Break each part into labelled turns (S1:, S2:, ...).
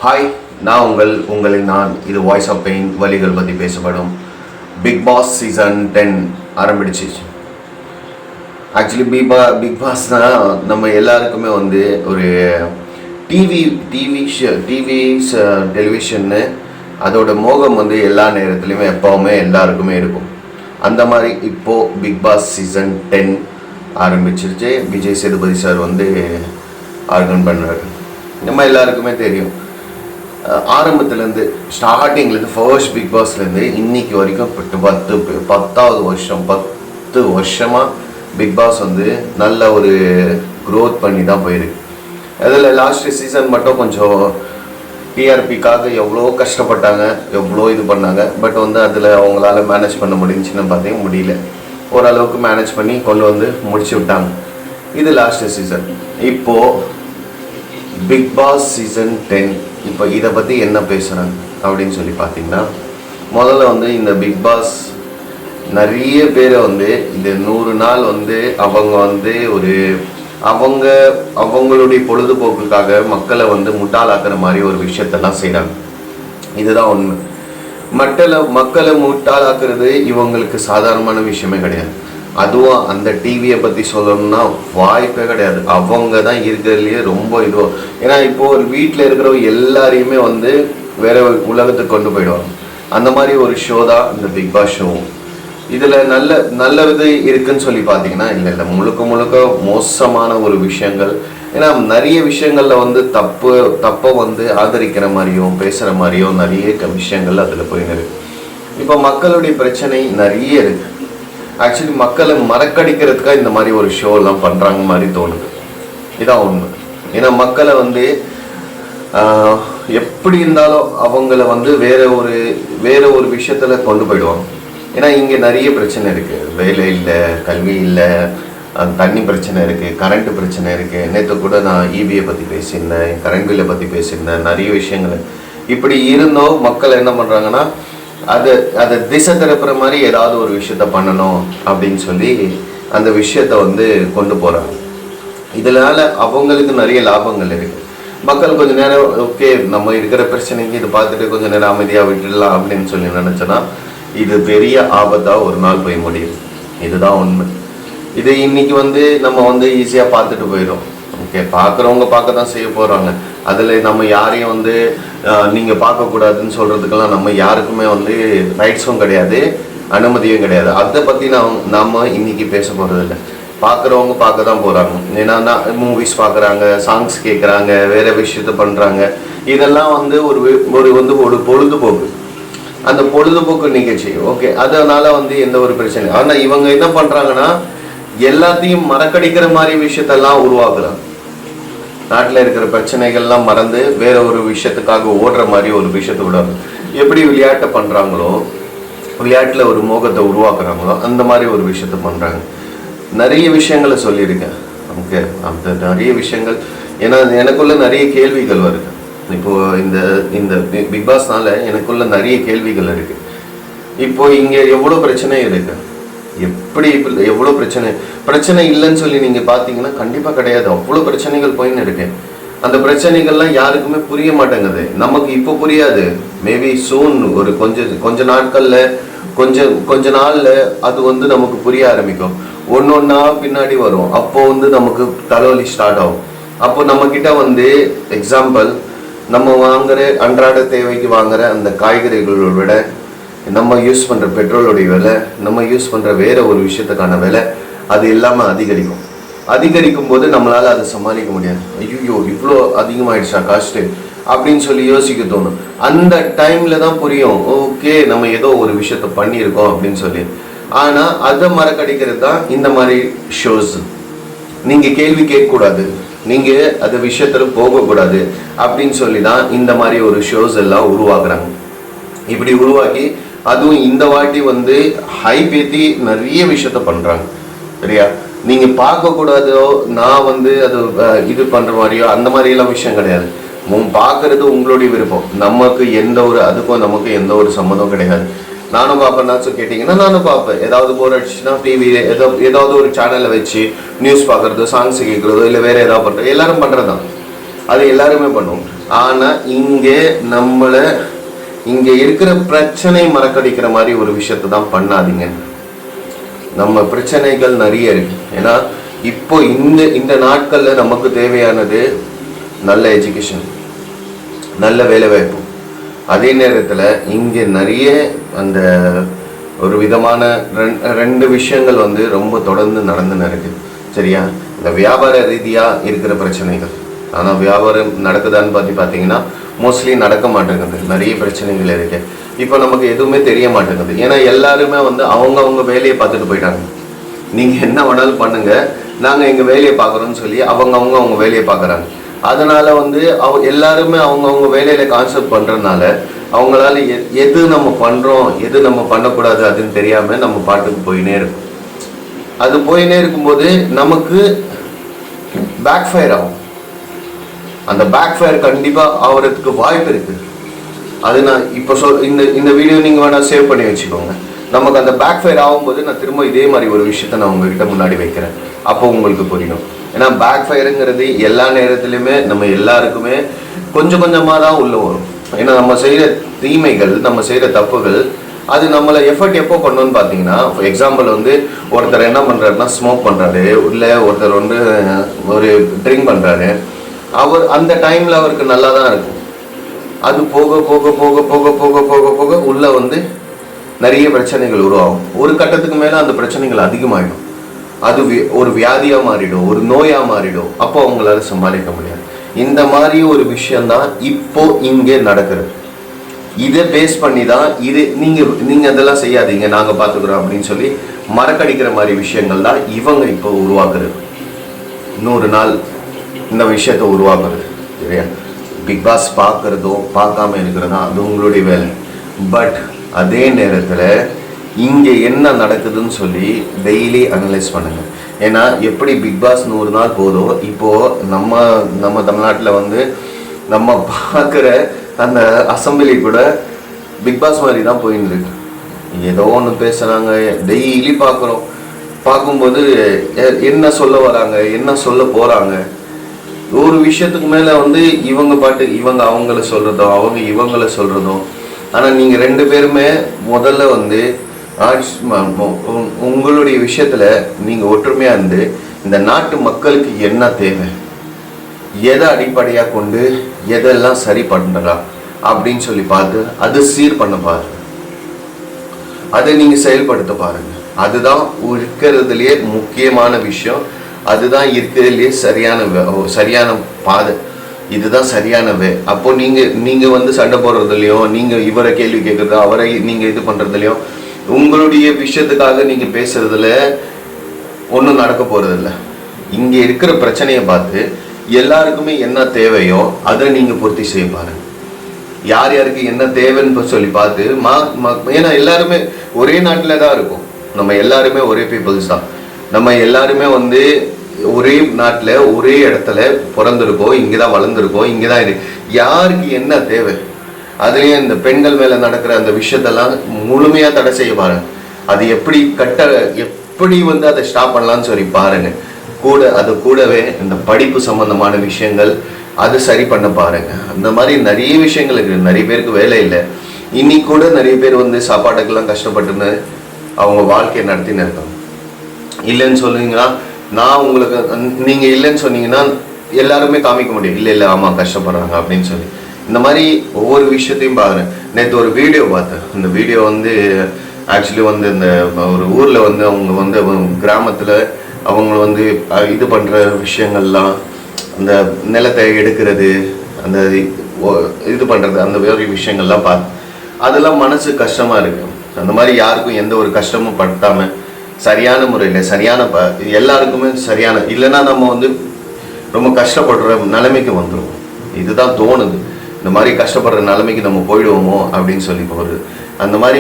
S1: Hi, நான் இது voice of pain வலிகள் பற்றி பேசப்படும். பிக் பாஸ் சீசன் 10 ஆரம்பிடுச்சு. ஆக்சுவலி பிக் பாஸ்னால் நம்ம எல்லாருக்குமே வந்து ஒரு டெலிவிஷன்னு அதோட மோகம் வந்து எல்லா நேரத்துலையுமே எப்போவுமே எல்லாருக்குமே இருக்கும். அந்த மாதிரி இப்போது பிக் பாஸ் சீசன் 10 ஆரம்பிச்சிருச்சு. விஜய் சேதுபதி சார் வந்து ஆர்கன் பண்ணுறாரு. நம்ம எல்லாருக்குமே தெரியும், ஆரம்பத்துலேருந்து ஸ்டார்டிங்லேருந்து ஃபர்ஸ்ட் பிக் பாஸ்லேருந்து இன்னைக்கு வரைக்கும் 10 வருஷமாக பிக் பாஸ் வந்து நல்ல ஒரு க்ரோத் பண்ணி தான் போயிருக்கு. அதில் லாஸ்ட் சீசன் மட்டும் கொஞ்சம் டிஆர்பிக்காக எவ்வளோ கஷ்டப்பட்டாங்க, எவ்வளோ இது பண்ணாங்க. பட் வந்து அதில் அவங்களால மேனேஜ் பண்ண முடிஞ்சுன்னு பார்த்தீங்கன்னா முடியல. ஓரளவுக்கு மேனேஜ் பண்ணி கொண்டு வந்து முடிச்சு விட்டாங்க. இது லாஸ்ட் சீசன். இப்போது பிக் பாஸ் சீசன் 10 இப்போ இதை பற்றி என்ன பேசுகிறாங்க அப்படின்னு சொல்லி பார்த்தீங்கன்னா, முதல்ல வந்து இந்த பிக் பாஸ் நிறைய பேரை வந்து இந்த 100 நாள் வந்து அவங்க வந்து அவங்களுடைய பொழுதுபோக்குக்காக மக்களை வந்து முட்டாளாக்குற மாதிரி ஒரு விஷயத்தெல்லாம் செய்கிறாங்க. இதுதான் உண்மை. மக்களை முட்டாளாக்குறது இவங்களுக்கு சாதாரணமான விஷயமே கிடையாது. அதுவும் அந்த டிவியை பற்றி சொல்லணும்னா வாய்ப்பே கிடையாது. அவங்க தான் இருக்கிறதுலையே ரொம்ப இதுவும். ஏன்னா இப்போது ஒரு வீட்டில் இருக்கிறவங்க எல்லாரையுமே வந்து வேற உலகத்துக்கு கொண்டு போயிடுவாங்க. அந்த மாதிரி ஒரு ஷோ தான் இந்த பிக் பாஸ் ஷோ. இதில் நல்ல இது இருக்குன்னு சொல்லி பார்த்தீங்கன்னா இல்லை, முழுக்க மோசமான ஒரு விஷயங்கள். ஏன்னா நிறைய விஷயங்களில் வந்து தப்பை வந்து ஆதரிக்கிற மாதிரியும் பேசுகிற மாதிரியும் நிறைய விஷயங்கள் அதில் போயின்னு இருக்கு. இப்போ மக்களுடைய பிரச்சனை நிறைய இருக்குது. ஆக்சுவலி மக்களை மறக்கடிக்கிறதுக்காக இந்த மாதிரி ஒரு ஷோலாம் பண்ணுறாங்க மாதிரி தோணுது. இதான் உண்மை. ஏன்னா மக்களை வந்து எப்படி இருந்தாலும் அவங்கள வந்து வேற ஒரு விஷயத்தில் கொண்டு போயிடுவாங்க. ஏன்னா இங்கே நிறைய பிரச்சனை இருக்குது. வேலை இல்லை, கல்வி இல்லை, தண்ணி பிரச்சனை இருக்குது, கரண்ட் பிரச்சனை இருக்குது. நேற்று கூட நான் ஈபியை பற்றி பேசியிருந்தேன், கரண்ட் பில்லை பற்றி பேசியிருந்தேன், நிறைய விஷயங்கள். இப்படி இருந்தோம் மக்கள் என்ன பண்ணுறாங்கன்னா, அதை திசை திருப்புற மாதிரி ஏதாவது ஒரு விஷயத்த பண்ணணும் அப்படின்னு சொல்லி அந்த விஷயத்த வந்து கொண்டு போகிறாங்க. இதனால அவங்களுக்கு நிறைய லாபங்கள் இருக்குது. மக்கள் கொஞ்சம் நேரம் ஓகே நம்ம இருக்கிற பிரச்சனைக்கு இது பார்த்துட்டு கொஞ்சம் நேரம் அமைதியாக விட்டுடலாம் அப்படின்னு சொல்லி நினச்சோன்னா இது பெரிய ஆபத்தாக ஒரு நாள் போய் முடியும். இதுதான் உண்மை. இது இன்னைக்கு வந்து நம்ம வந்து ஈஸியாக பார்த்துட்டு போயிடும். ஓகே, பார்க்குறவங்க பார்க்க தான் செய்ய போகிறாங்க. அதில் நம்ம யாரையும் வந்து நீங்கள் பார்க்கக்கூடாதுன்னு சொல்கிறதுக்கெல்லாம் நம்ம யாருக்குமே வந்து ரைட்ஸும் கிடையாது, அனுமதியும் கிடையாது. அதை பற்றி நாம் இன்னைக்கு பேச போகிறதில்ல. பார்க்குறவங்க பார்க்க தான் போகிறாங்க. ஏன்னா மூவிஸ் பார்க்குறாங்க, சாங்ஸ் கேட்குறாங்க, வேறு விஷயத்த பண்ணுறாங்க. இதெல்லாம் வந்து ஒரு பொழுதுபோக்கு. அந்த பொழுதுபோக்கு நிகழ்ச்சி. ஓகே, அதனால் வந்து எந்த ஒரு பிரச்சனை. ஆனால் இவங்க என்ன பண்ணுறாங்கன்னா எல்லாத்தையும் மறக்கடிக்கிற மாதிரி விஷயத்தெல்லாம் உருவாக்குறாங்க. நாட்டில் இருக்கிற பிரச்சனைகள்லாம் மறந்து வேற ஒரு விஷயத்துக்காக ஓடுற மாதிரி ஒரு விஷயத்தை விடாது. எப்படி விளையாட்டை பண்ணுறாங்களோ, விளையாட்டில் ஒரு மோகத்தை உருவாக்குறாங்களோ அந்த மாதிரி ஒரு விஷயத்த பண்ணுறாங்க. நிறைய விஷயங்களை சொல்லியிருக்கேன். ஓகே, அந்த நிறைய விஷயங்கள். ஏன்னா எனக்குள்ள நிறைய கேள்விகள் வருது. இப்போது இந்த பிக் பாஸ்னால எனக்குள்ள நிறைய கேள்விகள் இருக்குது. இப்போது இங்கே எவ்வளோ பிரச்சனை இருக்குது, எவ்வளோ பிரச்சனை இல்லைன்னு சொல்லி நீங்கள் பார்த்தீங்கன்னா கண்டிப்பாக கிடையாது. அவ்வளோ பிரச்சனைகள் போயின்னு இருக்கு. அந்த பிரச்சனைகள்லாம் யாருக்குமே புரிய மாட்டேங்குது. நமக்கு இப்போ புரியாது, மேபி சூன் ஒரு கொஞ்ச நாட்களில் கொஞ்ச நாளில் அது வந்து நமக்கு புரிய ஆரம்பிக்கும். ஒன்றா பின்னாடி வரும். அப்போ வந்து நமக்கு தலைவலி ஸ்டார்ட் ஆகும். அப்போ நம்மக்கிட்ட வந்து எக்ஸாம்பிள், நம்ம வாங்குற அன்றாட தேவைக்கு வாங்குற அந்த காய்கறிகளோட விட நம்ம யூஸ் பண்ணுற பெட்ரோலுடைய விலை, நம்ம யூஸ் பண்ணுற வேற ஒரு விஷயத்துக்கான விலை அது இல்லாமல் அதிகரிக்கும் போது நம்மளால் அதை சமாளிக்க முடியாது. ஐயோ இவ்வளோ அதிகமாகிடுச்சா காஸ்ட்டு அப்படின்னு சொல்லி யோசிக்க தோணும். அந்த டைமில் தான் புரியும், ஓகே நம்ம ஏதோ ஒரு விஷயத்த பண்ணியிருக்கோம் அப்படின்னு சொல்லி. ஆனால் அதை மறக்கடிக்கிறது தான் இந்த மாதிரி ஷோஸ். நீங்கள் கேள்வி கேட்கக்கூடாது, நீங்கள் அது விஷயத்தில் போகக்கூடாது அப்படின்னு சொல்லி தான் இந்த மாதிரி ஒரு ஷோஸ் எல்லாம் உருவாக்குறாங்க. இப்படி உருவாக்கி அதுவும் இந்த வாட்டி வந்து ஹைப் ஏற்றி நிறைய விஷயத்த பண்ணுறாங்க. சரியா, நீங்கள் பார்க்கக்கூடாதோ, நான் வந்து அது இது பண்ணுற மாதிரியோ அந்த மாதிரியெல்லாம் விஷயம் கிடையாது. பார்க்குறது உங்களுடைய விருப்பம். அதுக்கும் நமக்கு எந்த ஒரு சம்மந்தம் கிடையாது. நானும் பார்ப்பேன்னாச்சும் கேட்டிங்கன்னா நானும் பார்ப்பேன். ஏதாவது போர் அடிச்சுன்னா டிவியில் ஏதாவது ஒரு சேனலை வச்சு நியூஸ் பார்க்குறதோ, சாங்ஸ் கேட்குறதோ, இல்லை வேறு ஏதாவது பண்ணுறதோ எல்லாரும் பண்ணுறது தான். அது எல்லாருமே பண்ணுவோம். ஆனால் இங்கே இருக்கிற பிரச்சனை மறக்கடிக்கிற மாதிரி ஒரு விஷயத்தை தான் பண்ணாதீங்க. நம்ம பிரச்சனைகள் நிறைய இருக்கு. ஏன்னா இப்போ இந்த நாட்களில் நமக்கு தேவையானது நல்ல எஜுகேஷன், நல்ல வேலை வாய்ப்பு. அதே நேரத்தில் இங்கே நிறைய அந்த ஒரு விதமான ரெண்டு விஷயங்கள் ரொம்ப தொடர்ந்து நடந்துன்னு இருக்கு. சரியா? இந்த வியாபார ரீதியாக இருக்கிற பிரச்சனைகள். ஆனால் வியாபாரம் நடக்குதான்னு பார்த்தீங்கன்னா மோஸ்ட்லி நடக்க மாட்டேங்குது. நிறைய பிரச்சனைகள் இருக்கு. இப்போ நமக்கு எதுவுமே தெரிய மாட்டேங்குது. ஏன்னா எல்லாருமே அவங்க வேலையை பார்த்துட்டு போயிட்டாங்க. நீங்கள் என்ன வேணாலும் பண்ணுங்க, நாங்கள் எங்கள் வேலையை பார்க்குறோன்னு சொல்லி அவங்க வேலையை பார்க்குறாங்க. அதனால எல்லாருமே அவங்க வேலையில கான்செப்ட் பண்ணுறதுனால அவங்களால எது நம்ம பண்ணுறோம் எது நம்ம பண்ணக்கூடாது அதுன்னு தெரியாமல் நம்ம பாட்டுக்கு போயினே இருக்கும். அது போயினே இருக்கும்போது நமக்கு பேக் ஃபயர் ஆகும். அந்த பேக் ஃபயர் கண்டிப்பாக ஆகிறதுக்கு வாய்ப்பு இருக்குது. அது நான் இப்போ இந்த வீடியோ நீங்கள் வேணால் சேவ் பண்ணி வச்சுக்கோங்க. நமக்கு அந்த பேக் ஃபயர் ஆகும்போது நான் திரும்ப இதே மாதிரி ஒரு விஷயத்த நான் உங்ககிட்ட முன்னாடி வைக்கிறேன். அப்போ உங்களுக்கு புரியும். ஏன்னா பேக் ஃபயருங்கிறது எல்லா நேரத்துலையுமே நம்ம எல்லாருக்குமே கொஞ்சம் கொஞ்சமாக தான் உள்ளே வரும். ஏன்னா நம்ம செய்கிற தீமைகள், நம்ம செய்கிற தப்புகள், அது நம்மளை எஃபர்ட் எப்போ பண்ணணும்னு பார்த்தீங்கன்னா, எக்ஸாம்பிள் ஒருத்தர் என்ன பண்ணுறாருன்னா ஸ்மோக் பண்ணுறாரு, இல்லை ஒருத்தர் ஒரு ட்ரிங்க் பண்ணுறாரு. அவர் அந்த டைமில் அவருக்கு நல்லா தான் இருக்கும். அது போக போக போக போக போக போக போக உள்ளே நிறைய பிரச்சனைகள் உருவாகும். ஒரு கட்டத்துக்கு மேலே அந்த பிரச்சனைகள் அதிகமாகிடும். அது ஒரு வியாதியாக மாறிடும், ஒரு நோயாக மாறிடும். அப்போ அவங்களால சமாளிக்க முடியாது. இந்த மாதிரி ஒரு விஷயந்தான் இப்போ இங்கே நடக்கிறது. இதை பேஸ் பண்ணி தான் நீங்கள் அதெல்லாம் செய்யாதீங்க, நாங்கள் பார்த்துக்குறோம் அப்படின்னு சொல்லி மறக்கடிக்கிற மாதிரி விஷயங்கள் தான் இவங்க இப்போ உருவாக்குறது. 100 நாள் இந்த விஷயத்தை உருவாக்குறது. சரியா? பிக் பாஸ் பார்க்குறதோ பார்க்காம இருக்கிறதோ அது உங்களுடைய வேலை. பட் அதே நேரத்தில் இங்கே என்ன நடக்குதுன்னு சொல்லி டெய்லி அனலைஸ் பண்ணுங்கள். ஏன்னா எப்படி பிக் பாஸ் 100 நாள் போதோ, இப்போது நம்ம தமிழ்நாட்டில் நம்ம பார்க்குற அந்த அசம்பிளி கூட பிக் பாஸ் மாதிரி தான் போயின்னு இருக்கு. ஏதோ ஒன்று பேசுகிறாங்க, டெய்லி பார்க்குறோம். பார்க்கும்போது என்ன சொல்ல வராங்க, என்ன சொல்ல போகிறாங்க, ஒரு விஷயத்துக்கு மேலே இவங்க பாட்டு இவங்க அவங்கள சொல்கிறதோ அவங்க இவங்கள சொல்கிறதோ. ஆனால் நீங்கள் 2 பேருமே முதல்ல உங்களுடைய விஷயத்தில் நீங்கள் ஒற்றுமையாக இருந்து இந்த நாட்டு மக்களுக்கு என்ன தேவை, எதை அடிப்படையாக கொண்டு எதெல்லாம் சரி பண்ணலாம் அப்படின்னு சொல்லி பார்த்து அது சீர் பண்ண பாருங்க. அதை நீங்கள் செயல்படுத்த பாருங்க. அதுதான் இருக்கிறதுலேயே முக்கியமான விஷயம். அதுதான் இருக்கிறதுலேயே சரியான பாதை. இதுதான் சரியான வே. அப்போ நீங்கள் சண்டை போடுறதுலையும், நீங்கள் இவரை கேள்வி கேட்குறது, அவரை நீங்கள் இது பண்ணுறதுலையும், உங்களுடைய விஷயத்துக்காக நீங்கள் பேசுறதுல ஒன்றும் நடக்க போகிறதில்ல. இங்கே இருக்கிற பிரச்சனையை பார்த்து எல்லாருக்குமே என்ன தேவையோ அதை நீங்கள் பூர்த்தி செய்ய பாருங்க. யார் யாருக்கு என்ன தேவைன்னு சொல்லி பார்த்து ஏன்னா எல்லாருமே ஒரே நாட்டில் தான் இருக்கும். நம்ம எல்லாருமே ஒரே பீப்புள்ஸ் தான். நம்ம எல்லாருமே ஒரே நாட்டில் ஒரே இடத்துல பிறந்திருக்கோம், இங்கே தான் வளர்ந்துருக்கோம், இங்கே தான் யாருக்கு என்ன தேவை, அதுலேயும் இந்த பெண்கள் மேலே நடக்கிற அந்த விஷயத்தெல்லாம் முழுமையாக தடை செய்ய பாருங்க. அது எப்படி அதை ஸ்டாப் பண்ணலான்னு சொல்லி பாருங்க. அது கூடவே இந்த படிப்பு சம்பந்தமான விஷயங்கள் அது சரி பண்ண பாருங்க. அந்த மாதிரி நிறைய விஷயங்கள் இருக்கு. நிறைய பேருக்கு வேலை இல்லை. இன்னைக்கு கூட நிறைய பேர் சாப்பாட்டுக்கெல்லாம் கஷ்டப்பட்டுன்னு அவங்க வாழ்க்கையை நடத்தின்னு இருக்காங்க. இல்லைன்னு சொல்லுவீங்கன்னா, நான் உங்களுக்கு நீங்கள் இல்லைன்னு சொன்னீங்கன்னா எல்லாருமே காமிக்க முடியும், இல்லை ஆமாம் கஷ்டப்படுறாங்க அப்படின்னு சொல்லி. இந்த மாதிரி ஒவ்வொரு விஷயத்தையும் பார்க்குறேன். நேற்று ஒரு வீடியோ பார்த்தேன். இந்த வீடியோ ஆக்சுவலி இந்த ஒரு ஊரில் அவங்க கிராமத்தில் அவங்க இது பண்ணுற விஷயங்கள்லாம், அந்த நிலத்தை எடுக்கிறது, அந்த இது பண்ணுறது, அந்த வேறு விஷயங்கள்லாம் பார்த்து அதெல்லாம் மனசு கஷ்டமாக இருக்குது. அந்த மாதிரி யாருக்கும் எந்த ஒரு கஷ்டமும் படுத்தாமல் சரியான முறையில் எல்லாருக்குமே சரியான இல்லைன்னா நம்ம ரொம்ப கஷ்டப்படுற நிலைமைக்கு வந்துடும். இதுதான் தோணுது. இந்த மாதிரி கஷ்டப்படுற நிலைமைக்கு நம்ம போயிடுவோமோ அப்படின்னு சொல்லி போகிறது. அந்த மாதிரி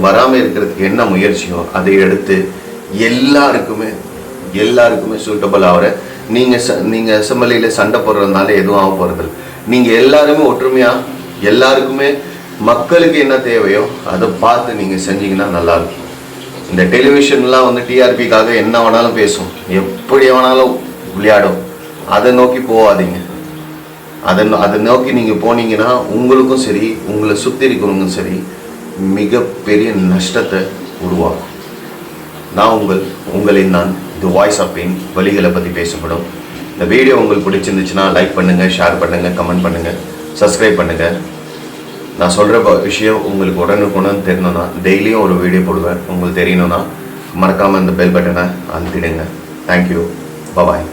S1: வராமல் இருக்கிறதுக்கு என்ன முயற்சியோ அதை எடுத்து எல்லாருக்குமே சூட்டபிள் ஆகிற நீங்கள் அசம்பிளியில் சண்டை போடுறதுனால எதுவும் ஆக போகிறது. நீங்கள் எல்லாருமே ஒற்றுமையாக எல்லாருக்குமே மக்களுக்கு என்ன தேவையோ அதை பார்த்து நீங்கள் செஞ்சீங்கன்னா நல்லாயிருக்கும். இந்த டெலிவிஷன்லாம் டிஆர்பிக்காக என்ன வேணாலும் பேசும், எப்படி வேணாலும் விளையாடும். அதை நோக்கி போகாதீங்க. அதை நோக்கி நீங்கள் போனீங்கன்னா உங்களுக்கும் சரி உங்களை சுற்றி இருக்கிறவங்களும் சரி மிகப்பெரிய நஷ்டத்தை உருவாகும். நான் தி வாய்ஸ் ஆஃப் பெயின் வலிகளை பற்றி பேசப்படும். இந்த வீடியோ உங்களுக்கு பிடிச்சிருந்துச்சுன்னா லைக் பண்ணுங்கள், ஷேர் பண்ணுங்கள், கமெண்ட் பண்ணுங்கள், சப்ஸ்கிரைப் பண்ணுங்கள். நான் சொல்கிற விஷயம் உங்களுக்கு உடனுக்குடன் தெரியணும்னா டெய்லியும் ஒரு வீடியோ போடுவேன். உங்களுக்கு தெரியணும்னா மறக்காமல் இந்த பெல் பட்டனை அழுத்திடுங்க. தேங்க்யூ. பாய்.